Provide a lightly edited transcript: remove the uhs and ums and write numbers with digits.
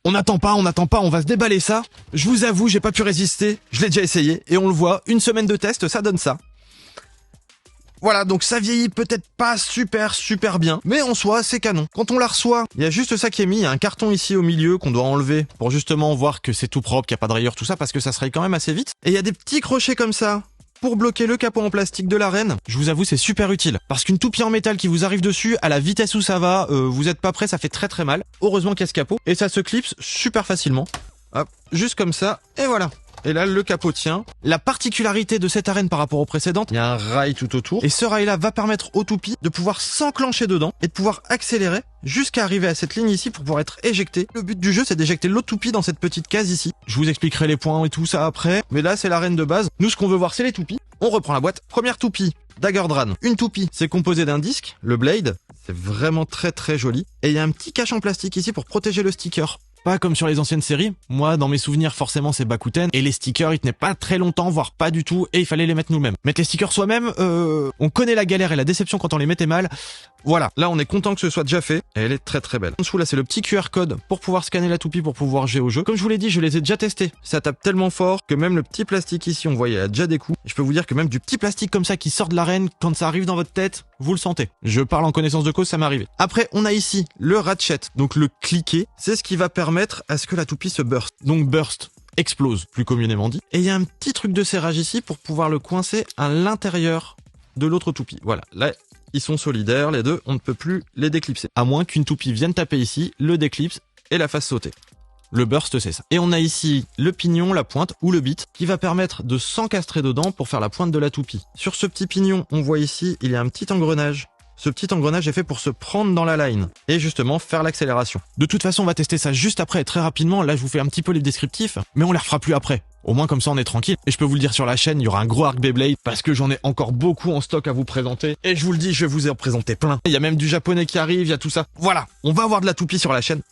On n'attend pas, on va se déballer ça. Je vous avoue, j'ai pas pu résister, je l'ai déjà essayé, et on le voit, une semaine de test, ça donne ça. Voilà, donc ça vieillit peut-être pas super bien, mais en soi, c'est canon. Quand on la reçoit, il y a juste ça qui est mis, il y a un carton ici au milieu qu'on doit enlever pour justement voir que c'est tout propre, qu'il n'y a pas de rayures, tout ça, parce que ça se raye quand même assez vite. Et il y a des petits crochets comme ça pour bloquer le capot en plastique de l'arène. Je vous avoue, c'est super utile, parce qu'une toupie en métal qui vous arrive dessus, à la vitesse où ça va, vous êtes pas prêt, ça fait très mal. Heureusement qu'il y a ce capot, et ça se clipse super facilement. Hop, juste comme ça, et voilà. Et là, le capot tient. La particularité de cette arène par rapport aux précédentes, il y a un rail tout autour. Et ce rail-là va permettre aux toupies de pouvoir s'enclencher dedans et de pouvoir accélérer jusqu'à arriver à cette ligne ici pour pouvoir être éjecté. Le but du jeu, c'est d'éjecter l'autre toupie dans cette petite case ici. Je vous expliquerai les points et tout ça après. Mais là, c'est l'arène de base. Nous, ce qu'on veut voir, c'est les toupies. On reprend la boîte. Première toupie, Dagger Dran. Une toupie, c'est composé d'un disque, le blade. C'est vraiment très joli. Et il y a un petit cache en plastique ici pour protéger le sticker. Pas comme sur les anciennes séries. Moi, dans mes souvenirs, forcément, c'est Bakuten. Et les stickers, ils tenaient pas très longtemps, voire pas du tout. Et il fallait les mettre nous-mêmes. Mettre les stickers soi-même, on connaît la galère et la déception quand on les mettait mal. Voilà. Là, on est content que ce soit déjà fait. Et elle est très belle. En dessous, là, c'est le petit QR code pour pouvoir scanner la toupie pour pouvoir jouer au jeu. Comme je vous l'ai dit, je les ai déjà testés. Ça tape tellement fort que même le petit plastique ici, on voit, il y a déjà des coups. Et je peux vous dire que même du petit plastique comme ça qui sort de l'arène, quand ça arrive dans votre tête, vous le sentez. Je parle en connaissance de cause, ça m'est arrivé. Après, on a ici le ratchet. Donc, le cliquer. C'est ce qui va permettre à ce que la toupie se burst. Donc, burst. Explose, plus communément dit. Et il y a un petit truc de serrage ici pour pouvoir le coincer à l'intérieur de l'autre toupie. Voilà, là, ils sont solidaires, les deux, on ne peut plus les déclipser. À moins qu'une toupie vienne taper ici, le déclipse et la fasse sauter. Le burst, c'est ça. Et on a ici le pignon, la pointe ou le bit qui va permettre de s'encastrer dedans pour faire la pointe de la toupie. Sur ce petit pignon, on voit ici, il y a un petit engrenage. Ce petit engrenage est fait pour se prendre dans la line et justement faire l'accélération. De toute façon, on va tester ça juste après, très rapidement. Là, je vous fais un petit peu les descriptifs, mais on les refera plus après. Au moins, comme ça, on est tranquille. Et je peux vous le dire sur la chaîne, il y aura un gros arc Beyblade parce que j'en ai encore beaucoup en stock à vous présenter. Et je vous le dis, je vais vous en présenter plein. Il y a même du japonais qui arrive, il y a tout ça. Voilà, on va avoir de la toupie sur la chaîne.